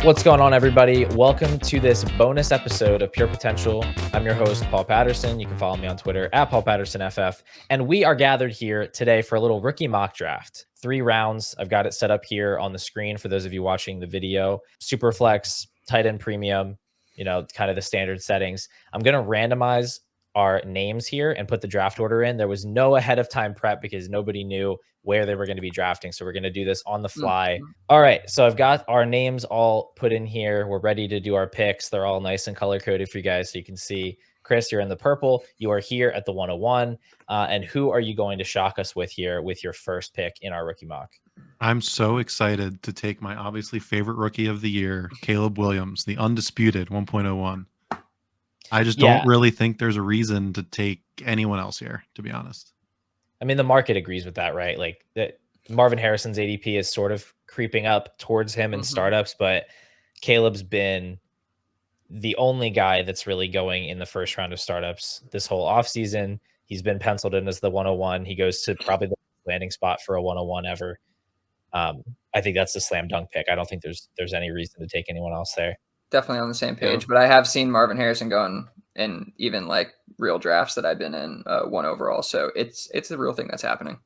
What's going on, everybody? Welcome to this bonus episode of Pure Potential. I'm your host, Paul Patterson. You can follow me on Twitter at Paul Patterson FF. And we are gathered here today for a little rookie mock draft. 3 rounds. I've got it set up here on the screen for those of you watching the video. Superflex, tight end premium, kind of the standard settings. I'm going to randomize our names here and put the draft order in. There was no ahead of time prep because nobody knew where they were going to be drafting. So we're going to do this on the fly. All right. So I've got our names all put in here. We're ready to do our picks. They're all nice and color coded for you guys. So you can see, Chris, you're in the purple. You are here at the 101. And who are you going to shock us with here with your first pick in our rookie mock? I'm so excited to take my obviously favorite rookie of the year, Caleb Williams, the undisputed 1.01. I just don't really think there's a reason to take anyone else here, to be honest. I mean, the market agrees with that, right? Like that Marvin Harrison's ADP is sort of creeping up towards him in startups, but Caleb's been the only guy that's really going in the first round of startups this whole offseason. He's been penciled in as the 101. He goes to probably the landing spot for a 101 ever. I think that's the slam dunk pick. I don't think there's any reason to take anyone else there. Definitely on the same page, but I have seen Marvin Harrison going in even like real drafts that I've been in 1 overall. So it's a real thing that's happening.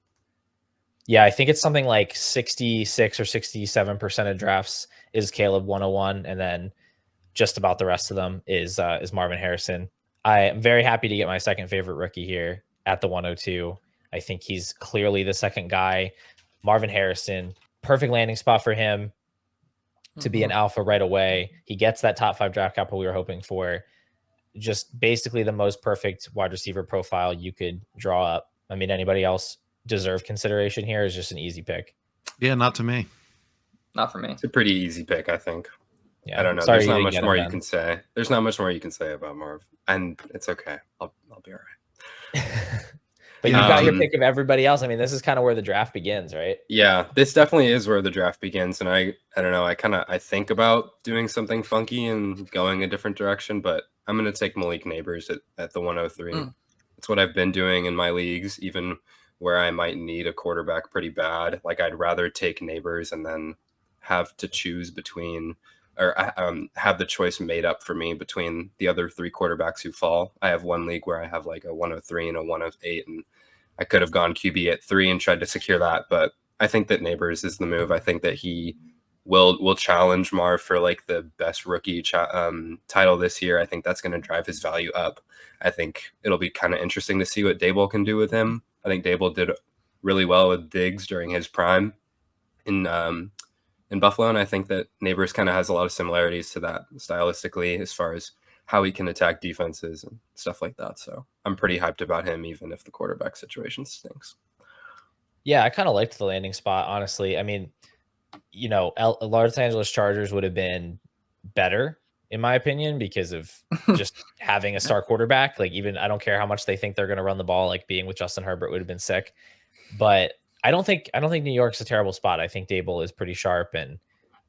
Yeah, I think it's something like 66 or 67% of drafts is Caleb 101, and then just about the rest of them is Marvin Harrison. I am very happy to get my second favorite rookie here at the 102. I think he's clearly the second guy. Marvin Harrison, perfect landing spot for him to be an alpha right away. He gets that top 5 draft capital we were hoping for. Just basically the most perfect wide receiver profile you could draw up. I mean, anybody else deserve consideration here? Is just an easy pick. Yeah, not to me. Not for me. It's a pretty easy pick, I think. Yeah, I don't know. Sorry, there's not much more you can say. There's not much more you can say about Marv, and it's okay. I'll be all right. But you've got your pick of everybody else. I mean, this is kind of where the draft begins, right? Yeah, this definitely is where the draft begins. And I don't know. I think about doing something funky and going a different direction, but I'm going to take Malik Neighbors at the 103. It's what I've been doing in my leagues, even where I might need a quarterback pretty bad. Like I'd rather take Neighbors and then have to choose between, or have the choice made up for me between the other 3 quarterbacks who fall. I have one league where I have like a 103 and a 108, and I could have gone QB at 3 and tried to secure that, but I think that Neighbors is the move. I think that he will challenge Marv for like the best rookie title this year. I think that's going to drive his value up. I think it'll be kind of interesting to see what Dable can do with him. I think Dable did really well with Diggs during his prime in Buffalo, and I think that Neighbors kind of has a lot of similarities to that stylistically as far as how he can attack defenses and stuff like that. So I'm pretty hyped about him, even if the quarterback situation stinks. Yeah, I kind of liked the landing spot, honestly. I mean, Los Angeles Chargers would have been better, in my opinion, because of just having a star quarterback. Like, even I don't care how much they think they're going to run the ball, like being with Justin Herbert would have been sick. But I don't think New York's a terrible spot. I think Dable is pretty sharp, and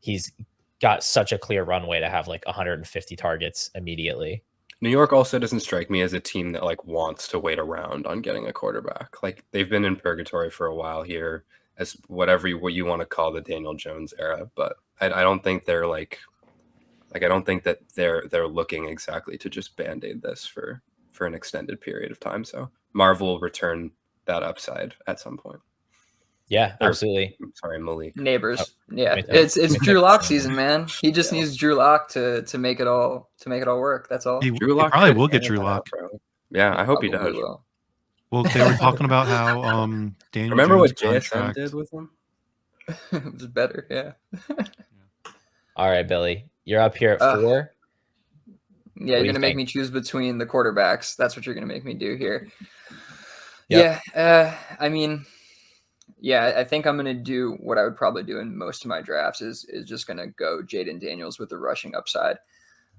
he's got such a clear runway to have like 150 targets immediately. New York also doesn't strike me as a team that like wants to wait around on getting a quarterback. Like they've been in purgatory for a while here, as what you want to call the Daniel Jones era. But I don't think they're like I don't think that they're looking exactly to just band-aid this for an extended period of time. So Marv will return that upside at some point. Yeah, absolutely. Sorry, Malik. Neighbors. It's Drew Lock season, man. He just needs Drew Lock to make it all work. That's all. He probably will get Drew Lock. Yeah, I hope he does. Well, they were talking about how Daniel. Remember Jones what JSN did with him? It was better, yeah. All right, Billy, you're up here at 4. Yeah, you're gonna make me choose between the quarterbacks. That's what you're gonna make me do here. Yep. Yeah, I think I'm going to do what I would probably do in most of my drafts is just going to go Jaden Daniels with the rushing upside.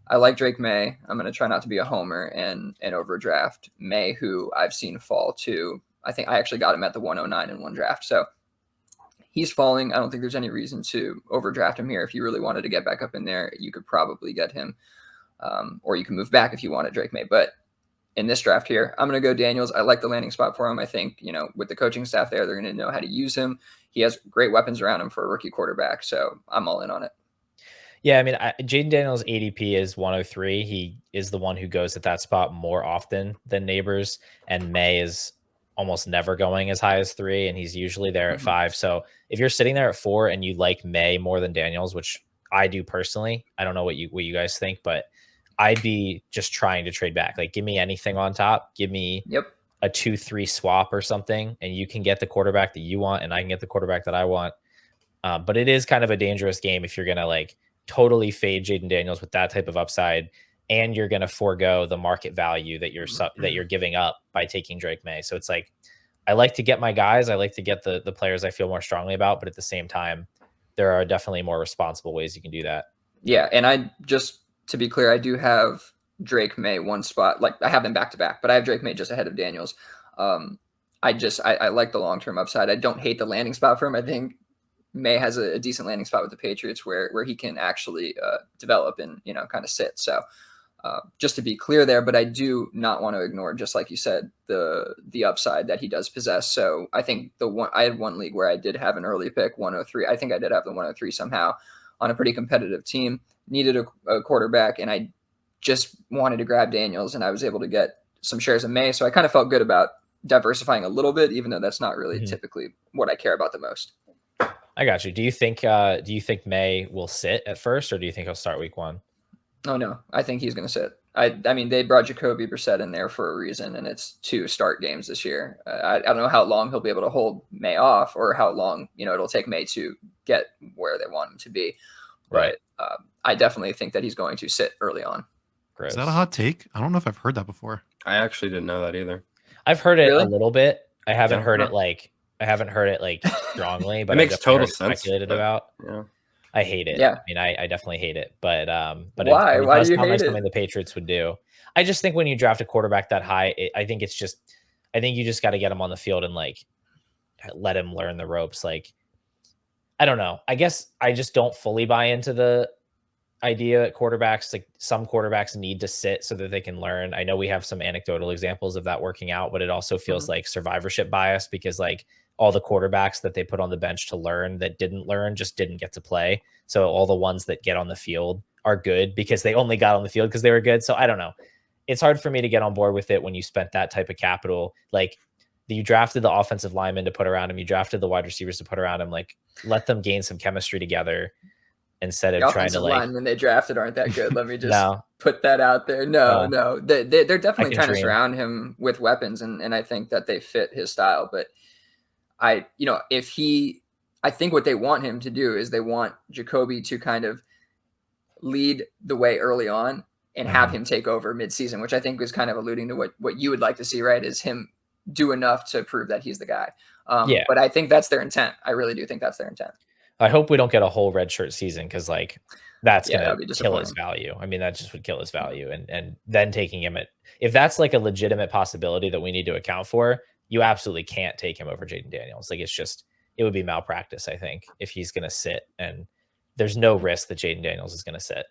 I like Drake May. I'm going to try not to be a homer and overdraft May, who I've seen fall to. I think I actually got him at the 109 in one draft. So he's falling. I don't think there's any reason to overdraft him here. If you really wanted to get back up in there, you could probably get him. Or you can move back if you wanted Drake May. But in this draft here, I'm going to go Daniels. I like the landing spot for him. I think, with the coaching staff there, they're going to know how to use him. He has great weapons around him for a rookie quarterback. So I'm all in on it. Yeah, I mean, Jaden Daniels' ADP is 103. He is the one who goes at that spot more often than Neighbors, and May is almost never going as high as 3, and he's usually there at 5. So if you're sitting there at 4 and you like May more than Daniels, which I do personally, I don't know what you guys think, but I'd be just trying to trade back. Like, give me anything on top. Give me a 2-3 swap or something, and you can get the quarterback that you want, and I can get the quarterback that I want. But it is kind of a dangerous game if you're going to like totally fade Jaden Daniels with that type of upside, and you're going to forego the market value that you're giving up by taking Drake May. So it's like, I like to get my guys. I like to get the players I feel more strongly about, but at the same time, there are definitely more responsible ways you can do that. Yeah. And to be clear, I do have Drake May one spot. Like, I have them back to back, but I have Drake May just ahead of Daniels. I like the long-term upside. I don't hate the landing spot for him. I think May has a decent landing spot with the Patriots where he can actually develop and, kind of sit. So just to be clear there, but I do not want to ignore, just like you said, the upside that he does possess. So I think I had one league where I did have an early pick, 103. I think I did have the 103 somehow on a pretty competitive team, needed a quarterback, and I just wanted to grab Daniels, and I was able to get some shares of May. So I kind of felt good about diversifying a little bit, even though that's not really typically what I care about the most. I got you. Do you think May will sit at first, or do you think he'll start week 1? Oh no, I think he's going to sit. I mean, they brought Jacoby Brissett in there for a reason, and it's 2 start games this year. I don't know how long he'll be able to hold May off, or how long it'll take May to get where they want him to be. Right. But I definitely think that he's going to sit early on. Gross. Is that a hot take? I don't know if I've heard that before. I actually didn't know that either. I've heard it a little bit. I haven't heard it like strongly, but it makes total sense. Speculated about. Yeah. I hate it. Yeah. I mean, I definitely hate it. But why? Why do you hate it? Something the Patriots would do. I just think when you draft a quarterback that high, I think you just got to get him on the field and like let him learn the ropes. Like, I don't know. I guess I just don't fully buy into the idea that quarterbacks, like some quarterbacks, need to sit so that they can learn. I know we have some anecdotal examples of that working out, but it also feels like survivorship bias, because like all the quarterbacks that they put on the bench to learn that didn't learn just didn't get to play. So all the ones that get on the field are good because they only got on the field because they were good. So I don't know. It's hard for me to get on board with it when you spent that type of capital. Like, you drafted the offensive lineman to put around him. You drafted the wide receivers to put around him. Like, let them gain some chemistry together instead of trying to like. The linemen they drafted aren't that good. Let me just put that out there. No. They're definitely trying to surround him with weapons, and I think that they fit his style. But I think what they want him to do is they want Jacoby to kind of lead the way early on and have him take over midseason, which I think was kind of alluding to what you would like to see, right? Is him do enough to prove that he's the guy. But I think that's their intent. I really do think that's their intent. I hope we don't get a whole redshirt season, because like that's going to kill his value. I mean, that just would kill his value. And then taking him if that's like a legitimate possibility that we need to account for, you absolutely can't take him over Jaden Daniels. Like, it would be malpractice, I think, if he's going to sit, and there's no risk that Jaden Daniels is going to sit.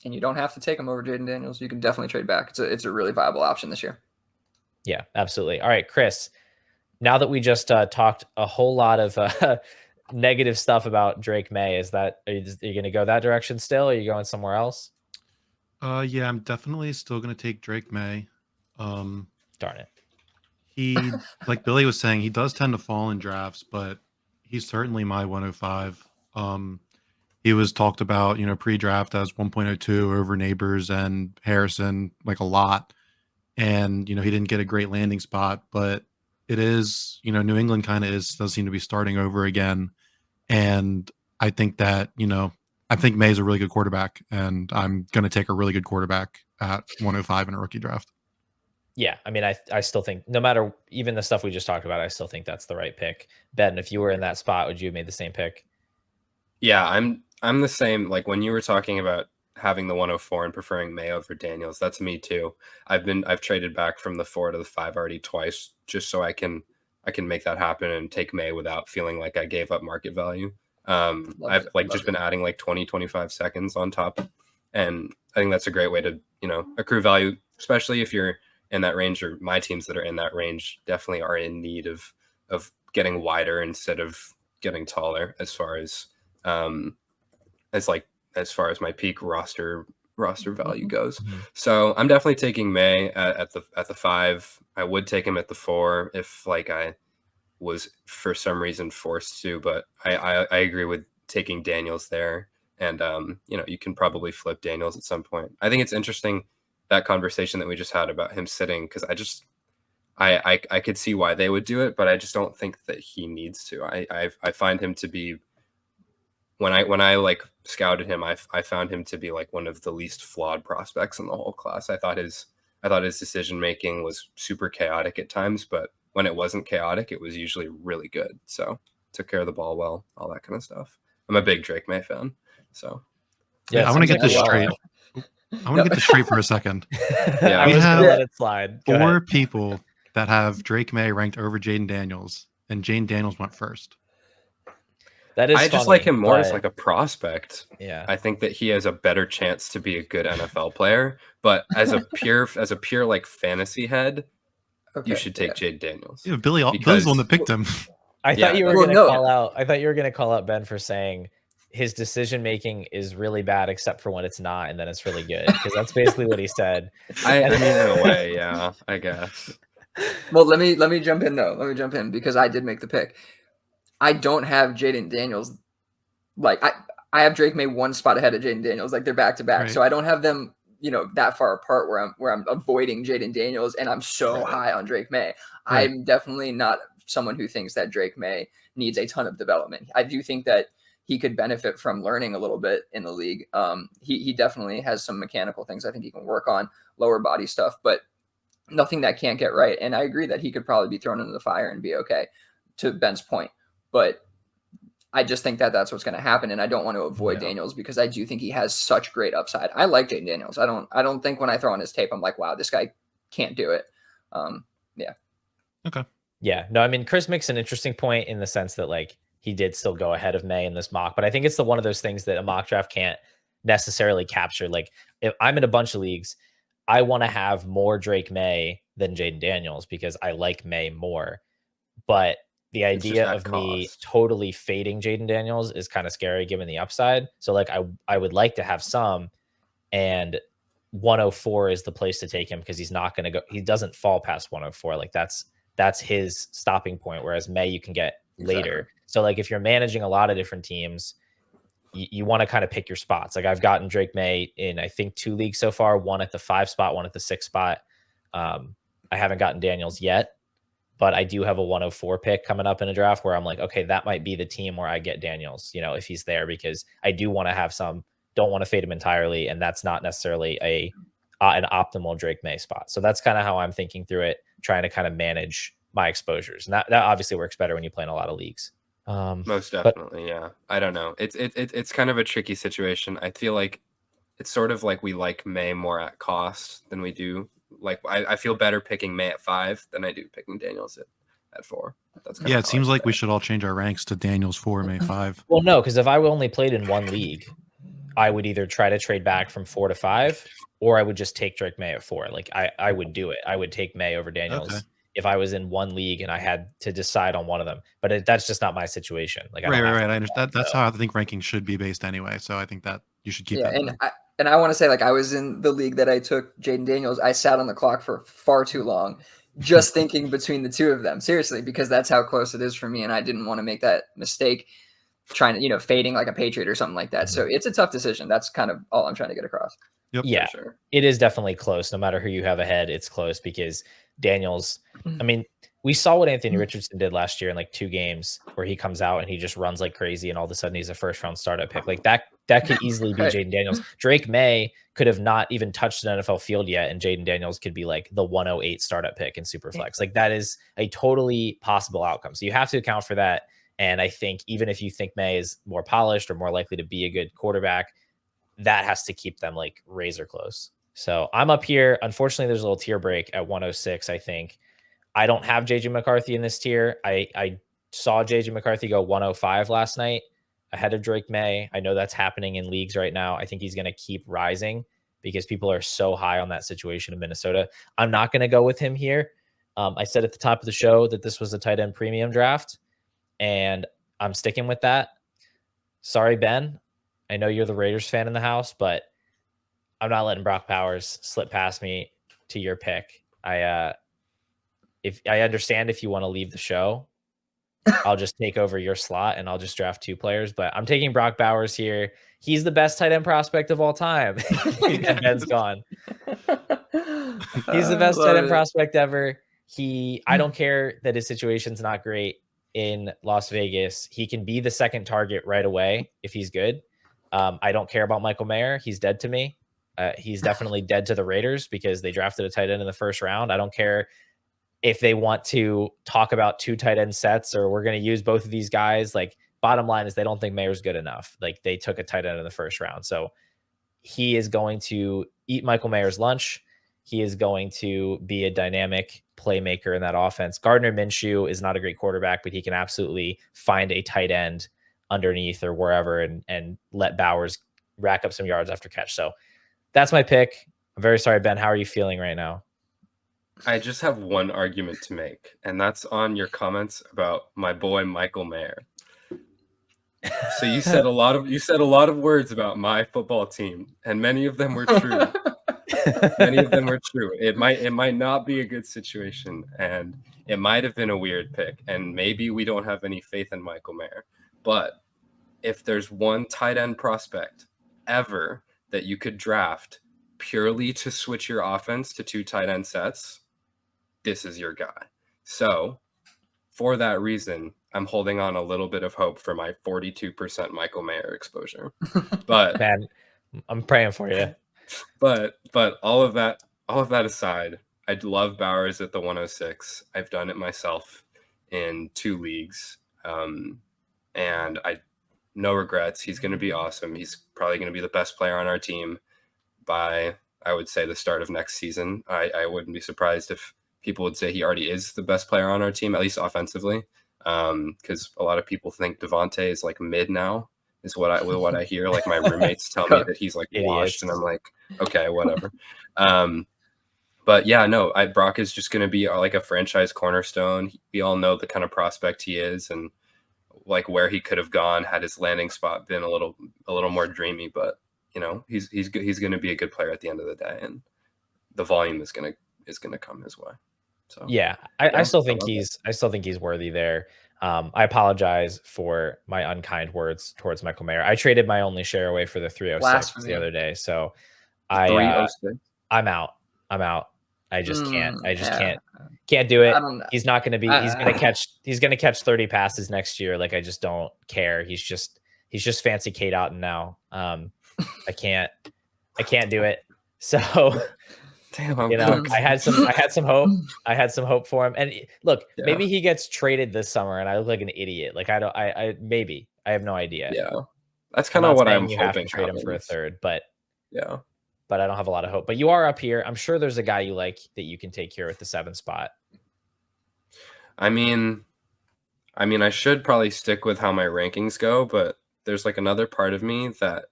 And you don't have to take him over Jaden Daniels. You can definitely trade back. It's a really viable option this year. Yeah, absolutely. All right, Chris, now that we just talked a whole lot of negative stuff about Drake May, are you going to go that direction still? Or are you going somewhere else? Yeah, I'm definitely still going to take Drake May. Darn it. He, like Billy was saying, he does tend to fall in drafts, but he's certainly my 105. He was talked about, pre-draft as 1.02 over Neighbors and Harrison, like a lot. And, he didn't get a great landing spot, but it is, New England kind of does seem to be starting over again. And I think that, I think May's a really good quarterback, and I'm going to take a really good quarterback at 105 in a rookie draft. Yeah, I mean, I still think, no matter even the stuff we just talked about, I still think that's the right pick. Ben, if you were in that spot, would you have made the same pick? Yeah, I'm the same. Like, when you were talking about having the 104 and preferring May over Daniels, that's me too. I've traded back from the 4 to the 5 already twice, just so I can make that happen and take May without feeling like I gave up market value. I've been adding like 20-25 seconds on top, and I think that's a great way to accrue value, especially if you're in that range, or my teams that are in that range, definitely are in need of getting wider instead of getting taller as far as my peak roster value goes. So I'm definitely taking May at the 5. I would take him at the 4 if like I was for some reason forced to, but I agree with taking Daniels there. And you can probably flip Daniels at some point. I think it's interesting, that conversation that we just had about him sitting, because I could see why they would do it, but I just don't think that he needs to. I find him to be, when I like scouted him, I found him to be like one of the least flawed prospects in the whole class. I thought his decision making was super chaotic at times, but when it wasn't chaotic, it was usually really good. So took care of the ball well, all that kind of stuff. I'm a big Drake May fan. So I want to get this straight. I want to get this straight for a second. Yeah, I was going to let it slide. Go 4 ahead. people that have Drake May ranked over Jaden Daniels, and Jaden Daniels went first. That is I just funny, like him more but as like a prospect. Yeah, I think that he has a better chance to be a good NFL player, but as a pure like fantasy head, you should take Jaden Daniels. Yeah, Billy's the one that picked him. I thought you were going to call out. I thought you were going to call out Ben for saying his decision making is really bad, except for when it's not, and then it's really good, because that's basically what he said. I mean, in a way, yeah, I guess. Well, let me jump in though. Let me jump in because I did make the pick. I don't have Jaden Daniels. Like I have Drake May 1 spot ahead of Jaden Daniels. Like they're back to back, so I don't have them, that far apart where I'm avoiding Jaden Daniels and I'm so high on Drake May. Right. I'm definitely not someone who thinks that Drake May needs a ton of development. I do think that he could benefit from learning a little bit in the league. He definitely has some mechanical things I think he can work on, lower body stuff, but nothing that can't get right. And I agree that he could probably be thrown into the fire and be okay, to Ben's point. But I just think that that's what's going to happen. And I don't want to avoid Daniels because I do think he has such great upside. I like Jaden Daniels. I don't think when I throw on his tape, I'm like, wow, this guy can't do it. Yeah. Okay. Yeah. No, I mean, Chris makes an interesting point in the sense that like he did still go ahead of May in this mock, but I think it's one of those things that a mock draft can't necessarily capture. Like if I'm in a bunch of leagues, I want to have more Drake May than Jaden Daniels because I like May more. But the idea of me totally fading Jaden Daniels is kind of scary given the upside. So like I would like to have some, and 104 is the place to take him because he's not going to go. He doesn't fall past 104. Like that's his stopping point. Whereas May you can get later. So like if you're managing a lot of different teams, you want to kind of pick your spots. Like I've gotten Drake May in, I think 2 leagues so far, 1 at the 5 spot, 1 at the 6 spot. I haven't gotten Daniels yet, but I do have a 104 pick coming up in a draft where I'm like, okay, that might be the team where I get Daniels, if he's there, because I do want to have some, don't want to fade him entirely. And that's not necessarily an optimal Drake May spot. So that's kind of how I'm thinking through it, trying to kind of manage my exposures. And that obviously works better when you play in a lot of leagues. Most definitely. Yeah. I don't know. It's kind of a tricky situation. I feel like it's sort of like we like May more at cost than we do. Like I feel better picking May at 5 than I do picking Daniels at 4. That's it seems like we should all change our ranks to Daniels 4, May 5. Well, no, because if I only played in 1 league, I would either try to trade back from 4 to 5, or I would just take Drake May at 4. Like I would do it. I would take May over Daniels if I was in 1 league and I had to decide on one of them. But that's just not my situation. Like right. I understand. That's how I think rankings should be based anyway. So I think that you should keep that. And I want to say, like, I was in the league that I took Jaden Daniels. I sat on the clock for far too long, just thinking between the 2 of them. Seriously, because that's how close it is for me, and I didn't want to make that mistake, trying to fading like a Patriot or something like that. So it's a tough decision. That's kind of all I'm trying to get across. Yep. Yeah, sure. It is definitely close. No matter who you have ahead, it's close because Daniels. I mean, we saw what Anthony Richardson did last year in like 2 games where he comes out and he just runs like crazy, and all of a sudden he's a first-round startup pick. Like that could easily be Jaden Daniels. Drake May could have not even touched an NFL field yet, and Jaden Daniels could be like the 108 startup pick in Superflex. Like that is a totally possible outcome. So you have to account for that. And I think even if you think May is more polished or more likely to be a good quarterback, that has to keep them like razor close. So I'm up here. Unfortunately, there's a little tier break at 106, I think. I don't have JJ McCarthy in this tier. I saw JJ McCarthy go 105 last night ahead of Drake May. I know that's happening in leagues right now. I think he's going to keep rising. because people are so high on that situation in Minnesota. I'm not going to go with him here. I said at the top of the show that this was a tight end premium draft, and I'm sticking with that. Sorry, Ben. I know you're the Raiders fan in the house, but I'm not letting Brock Bowers slip past me to your pick. If I understand if you want to leave the show, I'll just take over your slot and I'll just draft 2 players. But I'm taking Brock Bowers here. He's the best tight end prospect of all time. And Ben's gone. He's the best tight end prospect ever. I don't care that his situation's not great in Las Vegas. He can be the second target right away if he's good. I don't care about Michael Mayer. He's dead to me. He's definitely dead to the Raiders because they drafted a tight end in the first round. I don't care if they want to talk about 2 tight end sets or we're going to use both of these guys. Like, bottom line is they don't think Mayer's good enough. Like, they took a tight end in the first round. So he is going to eat Michael Mayer's lunch. He is going to be a dynamic playmaker in that offense. Gardner Minshew is not a great quarterback, but he can absolutely find a tight end underneath or wherever and let Bowers rack up some yards after catch. So that's my pick. I'm very sorry, Ben. How are you feeling right now? I just have one argument to make, and that's on your comments about my boy Michael Mayer. So you said a lot of words about my football team, and many of them were true. Many of them were true. It might not be a good situation, and it might have been a weird pick, and maybe we don't have any faith in Michael Mayer. But if there's one tight end prospect ever that you could draft purely to switch your offense to 2 tight end sets, this is your guy. So for that reason, I'm holding on a little bit of hope for my 42% Michael Mayer exposure. But man, I'm praying for you. But all of that aside, I'd love Bowers at the 106. I've done it myself in 2 leagues. And no regrets. He's going to be awesome. He's probably going to be the best player on our team by, I would say, the start of next season. I wouldn't be surprised if people would say he already is the best player on our team, at least offensively. Because a lot of people think Devontae is like mid now, is what I hear. Like, my roommates tell me that he's like washed, and I'm like, okay, whatever. But yeah, no, Brock is just going to be like a franchise cornerstone. We all know the kind of prospect he is, and like where he could have gone had his landing spot been a little more dreamy. But you know, he's going to be a good player at the end of the day, and the volume is going to come his way. So yeah, I still think he's worthy there. I apologize for my unkind words towards Michael Mayer. I traded my only share away for the 306 the other day, so I'm out. I just can't. Can't do it. He's not going to be. He's going to catch 30 passes next year. Like, I just don't care. He's just fancy Kate Otten now. I can't do it. So. Damn, you know, I had some hope. I had some hope for him. And look, maybe he gets traded this summer, and I look like an idiot. Like, maybe I have no idea. Yeah, that's kind of what I'm hoping. Have to trade him for a third, but yeah, but I don't have a lot of hope. But you are up here. I'm sure there's a guy you like that you can take here at the 7th spot. I mean, I should probably stick with how my rankings go, but there's like another part of me that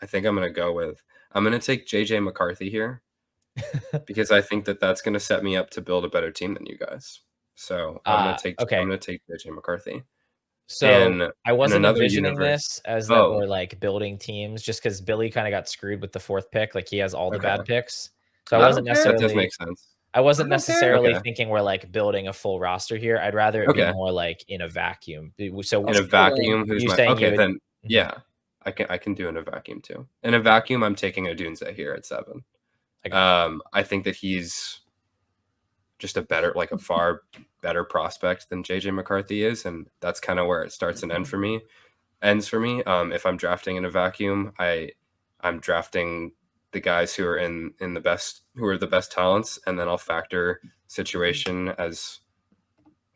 I think I'm going to go with. I'm going to take JJ McCarthy here. Because I think that's going to set me up to build a better team than you guys. So I'm going to take JJ McCarthy. So I wasn't envisioning this as that we're like building teams, just because Billy kind of got screwed with the 4th pick. Like, he has all the bad picks. So I wasn't necessarily. That does make sense. I wasn't necessarily thinking we're like building a full roster here. I'd rather it be more like in a vacuum. So in a vacuum, then yeah, I can do in a vacuum too. In a vacuum, I'm taking Odunze here at 7. I think that he's just a far better prospect than JJ McCarthy is, and that's kind of where it starts and ends for me. If I'm drafting in a vacuum, I'm drafting the guys who are the best talents, and then I'll factor situation as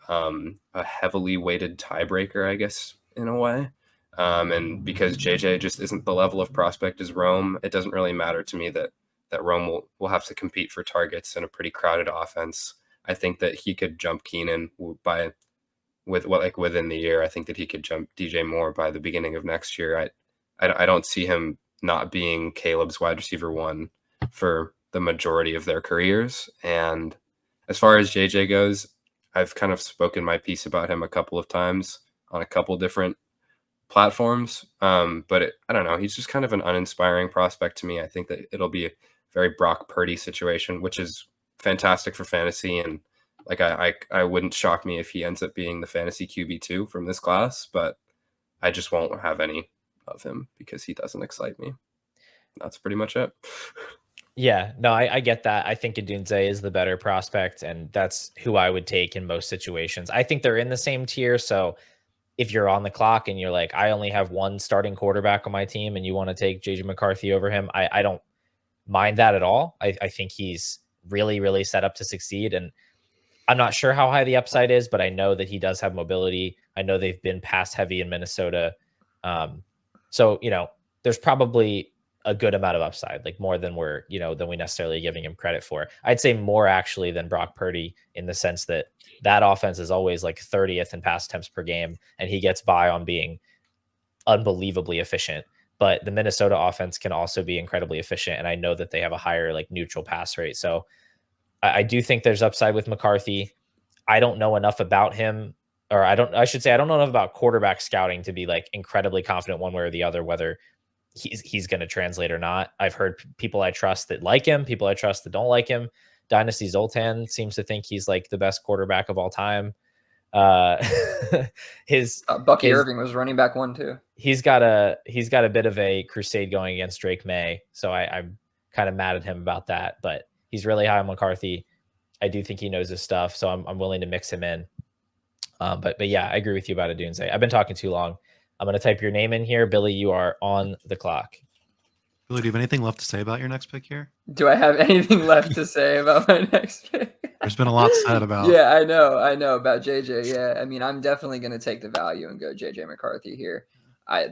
a heavily weighted tiebreaker, I guess, in a way. And because JJ just isn't the level of prospect as Rome, it doesn't really matter to me that Rome will have to compete for targets in a pretty crowded offense. I think that he could jump Keenan within the year. I think that he could jump DJ Moore by the beginning of next year. I don't see him not being Caleb's wide receiver 1 for the majority of their careers. And as far as JJ goes, I've kind of spoken my piece about him a couple of times on a couple different platforms. But I don't know. He's just kind of an uninspiring prospect to me. I think that it'll be a very Brock Purdy situation, which is fantastic for fantasy. And like, I wouldn't shock me if he ends up being the fantasy QB2 from this class, but I just won't have any of him because he doesn't excite me. That's pretty much it. Yeah, no, I get that. I think Odunze is the better prospect, and that's who I would take in most situations. I think they're in the same tier. So if you're on the clock and you're like, I only have one starting quarterback on my team and you want to take JJ McCarthy over him, I don't mind that at all. I think he's really, really set up to succeed. And I'm not sure how high the upside is, but I know that he does have mobility. I know they've been pass heavy in Minnesota. So, there's probably a good amount of upside, like more than than we necessarily giving him credit for. I'd say more actually than Brock Purdy, in the sense that offense is always like 30th in pass attempts per game, and he gets by on being unbelievably efficient. But the Minnesota offense can also be incredibly efficient, and I know that they have a higher like neutral pass rate. So I do think there's upside with McCarthy. I don't know enough about him, or I don't know enough about quarterback scouting to be like incredibly confident one way or the other whether he's going to translate or not. I've heard people I trust that like him, people I trust that don't like him. Dynasty Zoltan seems to think he's like the best quarterback of all time. Bucky Irving was running back 1 too. He's got a bit of a crusade going against Drake May, so I'm kind of mad at him about that. But he's really high on McCarthy. I do think he knows his stuff, so I'm willing to mix him in. But yeah, I agree with you about Odunze. I've been talking too long. I'm going to type your name in here. Billy, you are on the clock. Billy, do you have anything left to say about your next pick here? Do I have anything left to say about my next pick? There's been a lot said about. Yeah, I know about JJ. Yeah, I mean, I'm definitely going to take the value and go JJ McCarthy here.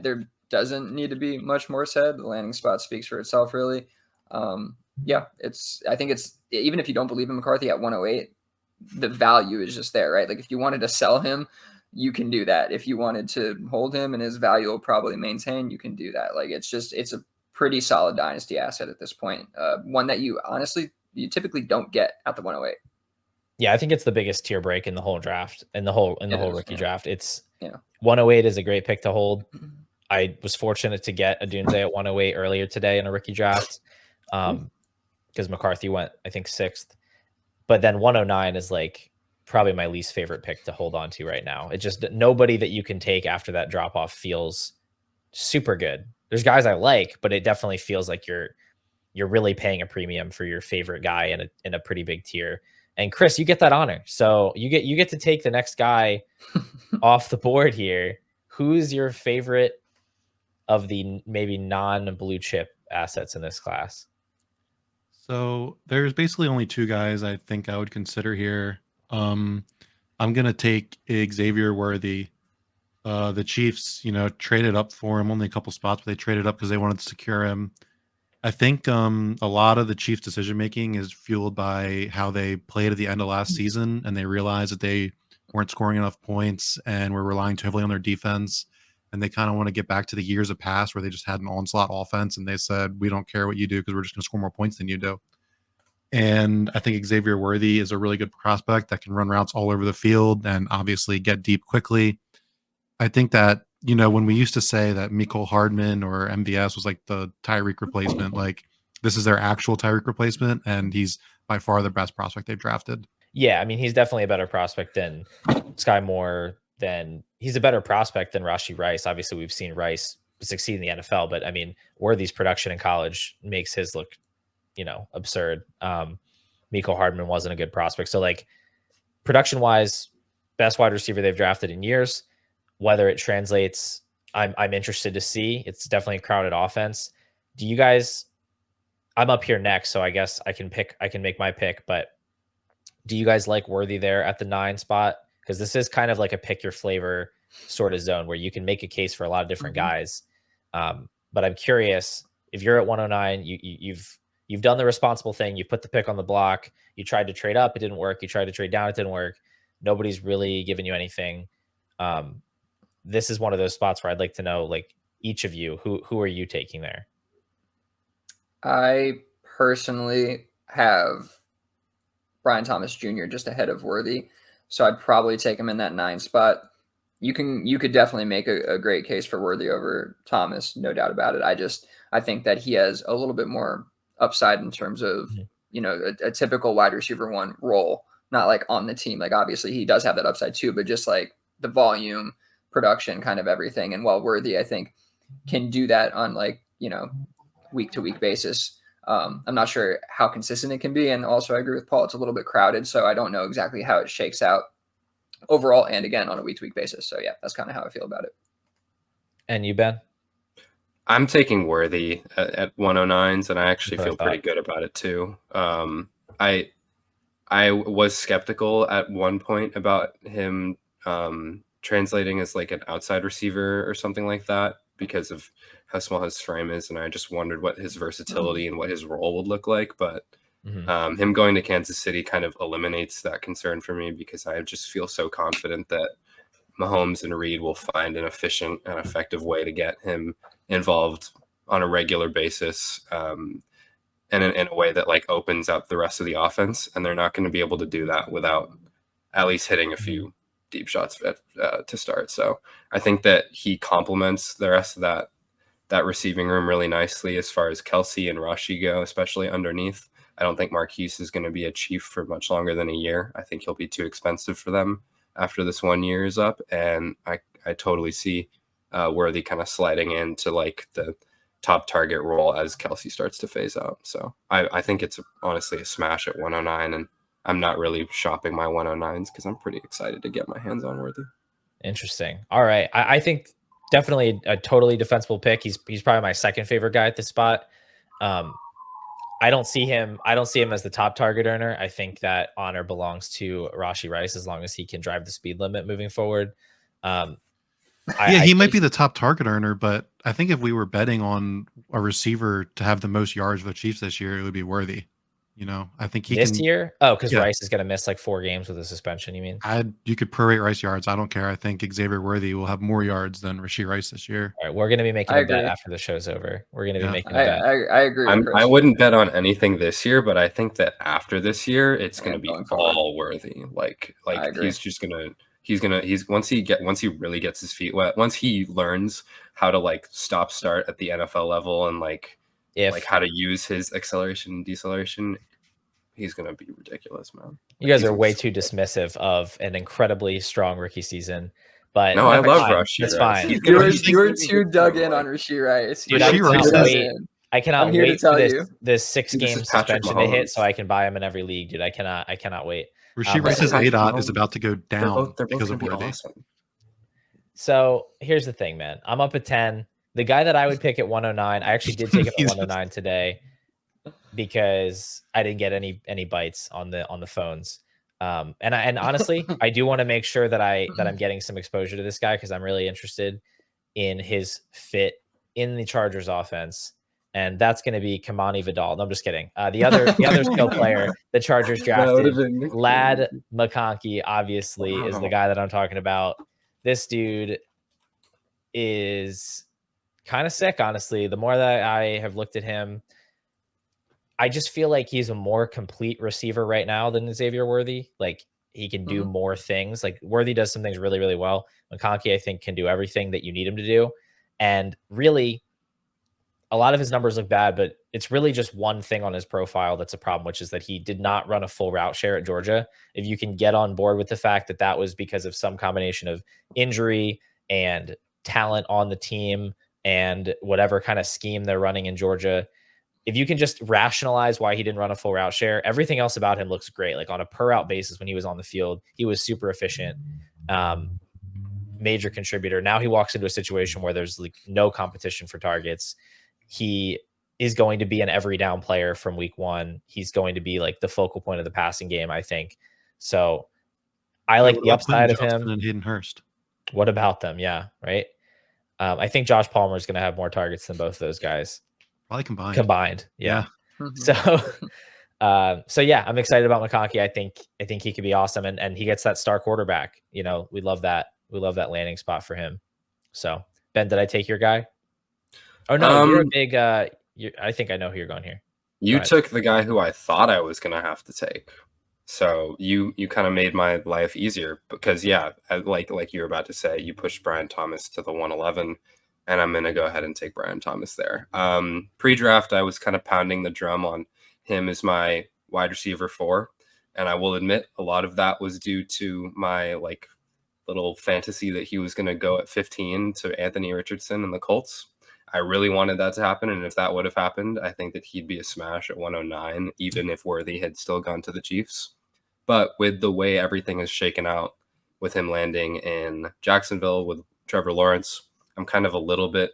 There doesn't need to be much more said. The landing spot speaks for itself, really. Yeah, I think it's, even if you don't believe in McCarthy at 108, the value is just there, right? Like if you wanted to sell him, you can do that. If you wanted to hold him and his value will probably maintain, you can do that. Like it's a pretty solid dynasty asset at this point. One that you typically don't get at the 108. Yeah, I think it's the biggest tier break in the whole draft, in the whole rookie draft. It's 108 is a great pick to hold. I was fortunate to get Odunze at 108 earlier today in a rookie draft, because McCarthy went, I think, 6th. But then 109 is like probably my least favorite pick to hold on to right now. It's just nobody that you can take after that drop off feels super good. There's guys I like, but it definitely feels like you're really paying a premium for your favorite guy in a pretty big tier. And Chris, you get that honor. So you get to take the next guy off the board here. Who's your favorite of the maybe non-blue chip assets in this class? So there's basically only 2 guys I think I would consider here. I'm gonna take Xavier Worthy. The Chiefs, traded up for him, only a couple spots, but they traded up because they wanted to secure him. I think a lot of the Chiefs' decision making is fueled by how they played at the end of last season, and they realized that they weren't scoring enough points and were relying too heavily on their defense. And they kind of want to get back to the years of past where they just had an onslaught offense, and they said, "We don't care what you do because we're just going to score more points than you do." And I think Xavier Worthy is a really good prospect that can run routes all over the field and obviously get deep quickly. I think that, when we used to say that Mecole Hardman or MVS was like the Tyreek replacement, like this is their actual Tyreek replacement, and he's by far the best prospect they've drafted. Yeah, I mean, he's definitely a better prospect than Sky Moore. He's a better prospect than Rashee Rice. Obviously, we've seen Rice succeed in the NFL, but I mean, Worthy's production in college makes his look, absurd. Mecole Hardman wasn't a good prospect. So like production-wise, best wide receiver they've drafted in years. Whether it translates, I'm interested to see. It's definitely a crowded offense. Do you guys? I'm up here next, so I guess I can make my pick. But do you guys like Worthy there at the 9 spot? Because this is kind of like a pick your flavor sort of zone where you can make a case for a lot of different guys. But I'm curious, if you're at 109, you've done the responsible thing. You put the pick on the block. You tried to trade up, it didn't work. You tried to trade down, it didn't work. Nobody's really given you anything. This is one of those spots where I'd like to know, like, each of you, who are you taking there? I personally have Brian Thomas Jr. just ahead of Worthy, so I'd probably take him in that 9 spot. You could definitely make a great case for Worthy over Thomas, no doubt about it. I think that he has a little bit more upside in terms of a typical wide receiver 1 role, not like on the team. Like obviously he does have that upside too, but just like the volume, production, kind of everything. And while Worthy, I think, can do that on like week to week basis. I'm not sure how consistent it can be. And also I agree with Paul, it's a little bit crowded. So I don't know exactly how it shakes out overall and again on a week to week basis. So yeah, that's kind of how I feel about it. And you, Ben? I'm taking Worthy at 109s, and I actually feel pretty good about it too. I was skeptical at one point about him translating as like an outside receiver or something like that because of how small his frame is, and I just wondered what his versatility and what his role would look like. But him going to Kansas City kind of eliminates that concern for me because I just feel so confident that Mahomes and Reed will find an efficient and effective way to get him involved on a regular basis, and in a way that like opens up the rest of the offense. And they're not going to be able to do that without at least hitting a few deep shots to start. So I think that he complements the rest of that receiving room really nicely as far as Kelsey and Rashi go, especially underneath. I don't think Marquise is going to be a Chief for much longer than a year. I think he'll be too expensive for them after this 1 year is up. And I totally see Worthy kind of sliding into like the top target role as Kelsey starts to phase out. So I think it's honestly a smash at 109, and I'm not really shopping my 109s because I'm pretty excited to get my hands on Worthy. Interesting. All right. I think definitely a totally defensible pick. He's probably my second favorite guy at this spot. I don't see him as the top target earner. I think that honor belongs to Rashi Rice as long as he can drive the speed limit moving forward. He might be the top target earner, but I think if we were betting on a receiver to have the most yards for the Chiefs this year, it would be Worthy. I think he this can, year. Oh, because Rice is going to miss like 4 games with a suspension. You mean? You could prorate Rice yards. I don't care. I think Xavier Worthy will have more yards than Rashee Rice this year. All right, we're going to be making a bet after the show's over. We're going to be making a bet. I agree. I wouldn't bet on anything this year, but I think that after this year, it's going to be all Worthy. Like once he really gets his feet wet, once he learns how to like stop start at the NFL level and like how to use his acceleration and deceleration, he's going to be ridiculous, man. You guys are way too dismissive of an incredibly strong rookie season. But no, I love Rashee. It's fine. You're too dug in on Rashee Rice. Dude, I cannot wait for this 6-game suspension to hit so I can buy him in every league, dude. I cannot wait. Rashee Rice's ADOT is about to go down because of Worthy. Awesome. So here's the thing, man. I'm up at 10. The guy that I would pick at 109, I actually did take him at 109 today because I didn't get any bites on the phones. And honestly, I do want to make sure that I'm getting some exposure to this guy because I'm really interested in his fit in the Chargers offense. And that's going to be Kamani Vidal. No, I'm just kidding. The other skill player the Chargers drafted, Lad McConkey, obviously, is the guy that I'm talking about. This dude is kind of sick, honestly. The more that I have looked at him, I just feel like he's a more complete receiver right now than Xavier Worthy. Like he can do more things. Like Worthy does some things really, really well. McConkey, I think, can do everything that you need him to do. And really, a lot of his numbers look bad, but it's really just one thing on his profile that's a problem, which is that he did not run a full route share at Georgia. If you can get on board with the fact that that was because of some combination of injury and talent on the team and whatever kind of scheme they're running in Georgia, if you can just rationalize why he didn't run a full route share, everything else about him looks great. Like on a per route basis, when he was on the field, he was super efficient, major contributor. Now he walks into a situation where there's like no competition for targets. He is going to be an every down player from week 1. He's going to be like the focal point of the passing game, I think. So I like the upside of him. And Hayden Hurst. What about them? Yeah. Right. I think Josh Palmer is going to have more targets than both of those guys. Probably combined. Yeah. So yeah, I'm excited about McConkey. I think he could be awesome. And he gets that star quarterback. We love that. We love that landing spot for him. So Ben, did I take your guy? Oh no, I think I know who you're going here. You took the guy who I thought I was going to have to take. So you kind of made my life easier because, yeah, like you were about to say, you pushed Brian Thomas to the 111, and I'm going to go ahead and take Brian Thomas there. Pre-draft, I was kind of pounding the drum on him as my wide receiver 4, and I will admit a lot of that was due to my like little fantasy that he was going to go at 15 to Anthony Richardson and the Colts. I really wanted that to happen, and if that would have happened, I think that he'd be a smash at 109, even if Worthy had still gone to the Chiefs. But with the way everything is shaken out, with him landing in Jacksonville with Trevor Lawrence, I'm kind of a little bit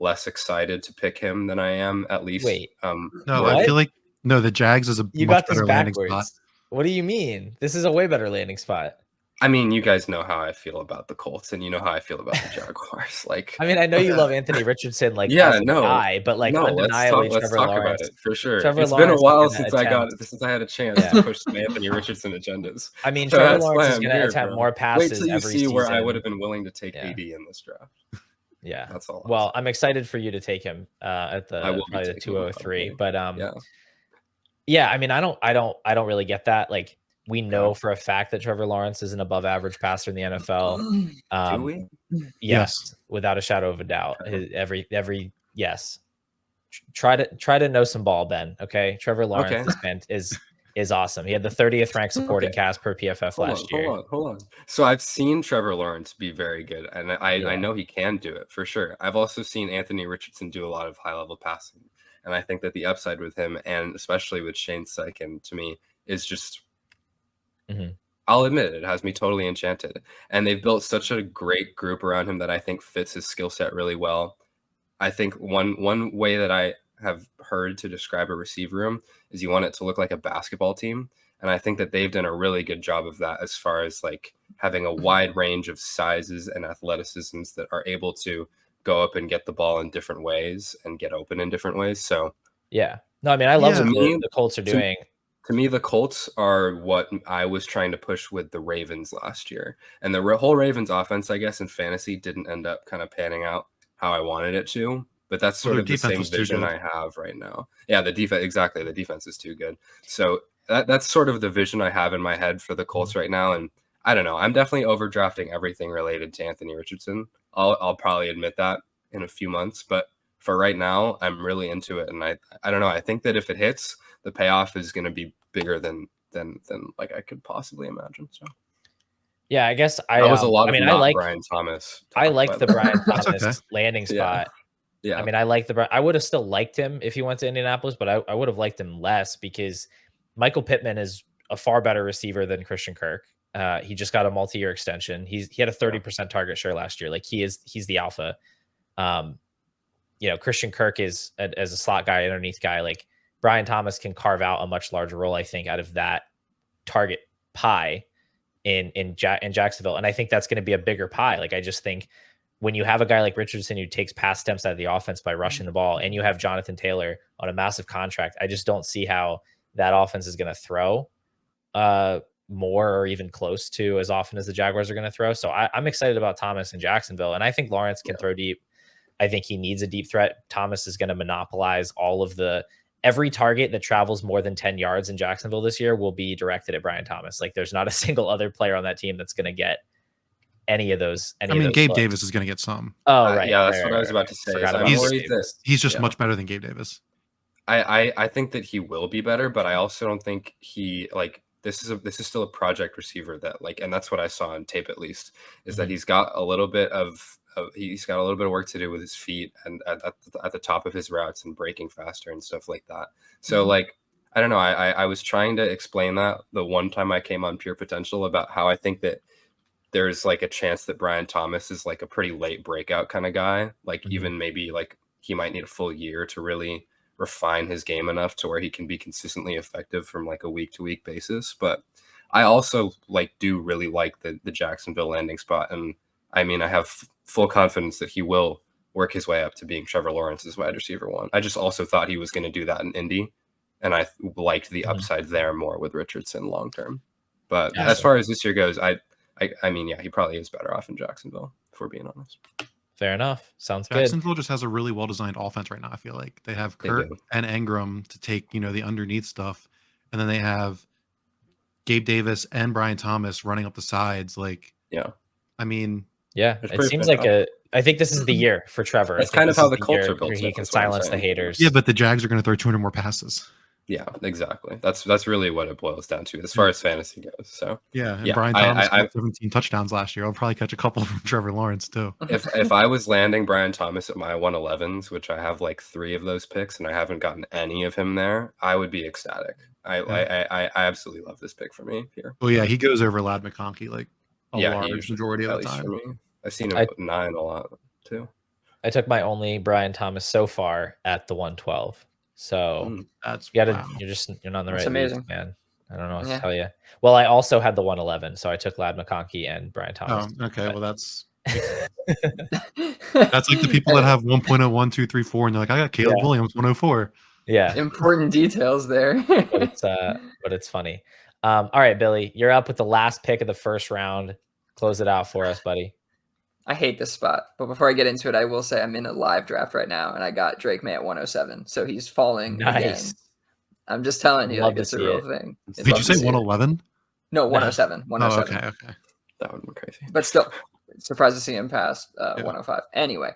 less excited to pick him than I am, at least. Wait, no, I feel like the Jags is a much better landing spot. What do you mean? This is a way better landing spot. I mean, you guys know how I feel about the Colts, and you know how I feel about the Jaguars. Like, I mean, I know you love Anthony Richardson, like, yeah, as a guy, but like, undeniably, let's Trevor talk Lawrence, about it for sure. Trevor It's Lawrence been a while since I had a chance to push some Anthony Richardson agendas. I mean, So Trevor that's Lawrence why is I'm going to here, attempt bro. more passes Wait till you every see season. where I would have been willing to take AD in this draft. Yeah, that's all. Well, I'm excited for you to take him at the probably the 203, but yeah, I mean, I don't really get that. Like, we know for a fact that Trevor Lawrence is an above average passer in the NFL. Do we? Yes, without a shadow of a doubt. Yes. Try to know some ball, Ben. Okay, Trevor Lawrence is awesome. He had the 30th ranked supporting cast per PFF last year. Hold on. So I've seen Trevor Lawrence be very good, and I know he can do it for sure. I've also seen Anthony Richardson do a lot of high level passing, and I think that the upside with him, and especially with Shane Steichen, to me, is just. I'll admit it has me totally enchanted, and they've built such a great group around him that I think fits his skill set really well. I think one way that I have heard to describe a receiver room is you want it to look like a basketball team, and I think that they've done a really good job of that as far as like having a wide range of sizes and athleticisms that are able to go up and get the ball in different ways and get open in different ways. So yeah, no, I mean, I love what the Colts are doing. To me, the Colts are what I was trying to push with the Ravens last year. And the whole Ravens offense, I guess, in fantasy didn't end up kind of panning out how I wanted it to. But that's sort of the same vision I have right now. Yeah, the defense, exactly. The defense is too good. So that's sort of the vision I have in my head for the Colts right now. And I don't know. I'm definitely overdrafting everything related to Anthony Richardson. I'll probably admit that in a few months. But for right now, I'm really into it. And I don't know. I think that if it hits, the payoff is going to be bigger than like I could possibly imagine. So, yeah, I guess I was a lot. I mean, I like Brian Thomas. I like the Brian Thomas landing spot. Yeah. I mean, I like I would have still liked him if he went to Indianapolis, but I would have liked him less because Michael Pittman is a far better receiver than Christian Kirk. He just got a multi-year extension. He had a 30% target share last year. Like he's the alpha. Christian Kirk is as a slot guy, underneath guy. Like Brian Thomas can carve out a much larger role, I think, out of that target pie in Jacksonville. And I think that's going to be a bigger pie. Like I just think when you have a guy like Richardson who takes pass attempts out of the offense by rushing the ball, and you have Jonathan Taylor on a massive contract, I just don't see how that offense is going to throw more or even close to as often as the Jaguars are going to throw. So I'm excited about Thomas in Jacksonville, and I think Lawrence can throw deep. I think he needs a deep threat. Thomas is going to monopolize all of every target that travels more than 10 yards in Jacksonville this year will be directed at Brian Thomas. Like there's not a single other player on that team that's going to get any of those. Gabe Davis is going to get some. Oh, right. Yeah, that's what I was about to say. He's just much better than Gabe Davis. I think that he will be better, but I also don't think he this is still a project receiver that and that's what I saw on tape at least is that he's got a little bit of work to do with his feet and at the top of his routes and breaking faster and stuff like that. So I don't know. I was trying to explain that the one time I came on Pure Potential about how I think that there's a chance that Brian Thomas is a pretty late breakout kind of guy. Even maybe he might need a full year to really refine his game enough to where he can be consistently effective from a week to week basis. But I also do really like the Jacksonville landing spot. And I mean, I have full confidence that he will work his way up to being Trevor Lawrence's wide receiver 1. I just also thought he was going to do that in Indy. And I liked the upside there more with Richardson long-term. But as far as this year goes, I mean, yeah, he probably is better off in Jacksonville, if we're being honest. Fair enough. Sounds good. Jacksonville just has a really well-designed offense right now. I feel like they have Kurt and Engram to take, the underneath stuff, and then they have Gabe Davis and Brian Thomas running up the sides. Like, I mean, it seems like I think this is the year for Trevor. That's kind of how the culture built. He can silence the haters. Yeah, but the Jags are going to throw 200 more passes. Yeah, exactly. That's really what it boils down to as far as fantasy goes. So Brian Thomas got 17 touchdowns last year. I'll probably catch a couple from Trevor Lawrence too. If I was landing Brian Thomas at my 111s, which I have like 3 of those picks, and I haven't gotten any of him there, I would be ecstatic. I absolutely love this pick for me here. Well, yeah, he goes over Lad McConkey like a large majority of the time. For me. I've seen him 9 a lot too. I took my only Brian Thomas so far at the 112. So you're not in the right league, man. I don't know what to tell you. Well, I also had the 111, so I took Lad McConkey and Brian Thomas. Oh, okay. Well, that's like the people that have 1.01, 2, 3, 4, and they're like, I got Caleb Williams 104. Yeah, important details there. but it's funny. All right, Billy, you're up with the last pick of the first round. Close it out for us, buddy. I hate this spot, but before I get into it, I will say I'm in a live draft right now, and I got Drake May at 107, so he's falling again. I'm just telling you, like, it's a real thing. Did you say 111? No, 107. 107. Oh, okay. That would be crazy. But still, surprised to see him past 105. Anyway,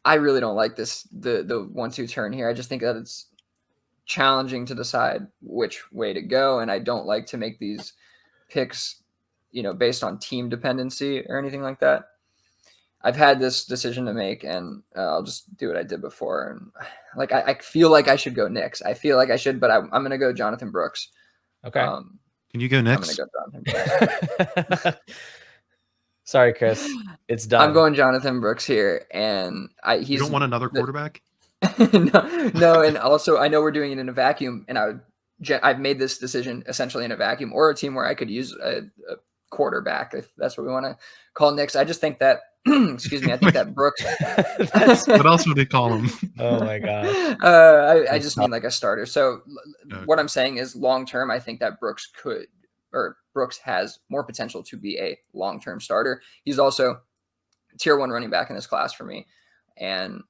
I really don't like this the 1-2 turn here. I just think that it's challenging to decide which way to go, and I don't like to make these picks, based on team dependency or anything like that. I've had this decision to make, and I'll just do what I did before. And like, I feel like I should go Knicks. I feel like I should, but I'm going to go Jonathan Brooks. Okay. Can you go Knicks? I'm going to go Jonathan Brooks. Sorry, Chris. It's done. I'm going Jonathan Brooks here, and You don't want another quarterback? No, and also I know we're doing it in a vacuum, and I've made this decision essentially in a vacuum, or a team where I could use a quarterback, if that's what we want to call Knicks. I just think that excuse me, I think that Brooks what else would they call him? Oh my gosh. I just mean like a starter. So what I'm saying is long term, I think that Brooks has more potential to be a long-term starter. He's also tier 1 running back in this class for me, and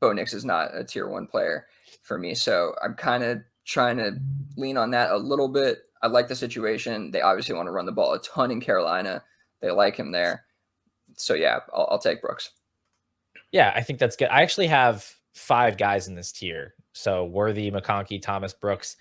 Bo Nix is not a tier 1 player for me. So I'm kind of trying to lean on that a little bit. I like the situation. They obviously want to run the ball a ton in Carolina. They like him there. So yeah, I'll take Brooks. Yeah, I think that's good. I actually have 5 guys in this tier. So Worthy, McConkey, Thomas, Brooks,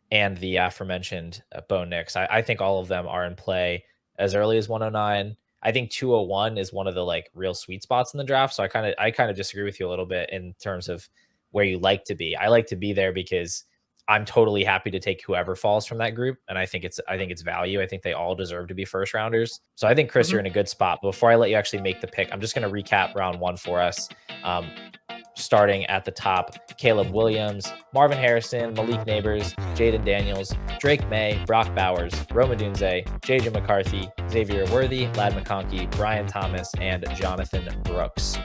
and the aforementioned Bo Nix. I think all of them are in play as early as 109. I think 201 is one of the like real sweet spots in the draft. So I kind of disagree with you a little bit in terms of where you like to be. I like to be there because I'm totally happy to take whoever falls from that group. And I think it's value. I think they all deserve to be first rounders. So I think, Chris, you're in a good spot. But before I let you actually make the pick, I'm just going to recap round 1 for us. Starting at the top, Caleb Williams, Marvin Harrison, Malik Neighbors, Jaden Daniels, Drake May, Brock Bowers, Rome Odunze, JJ McCarthy, Xavier Worthy, Lad McConkey, Brian Thomas, and Jonathan Brooks.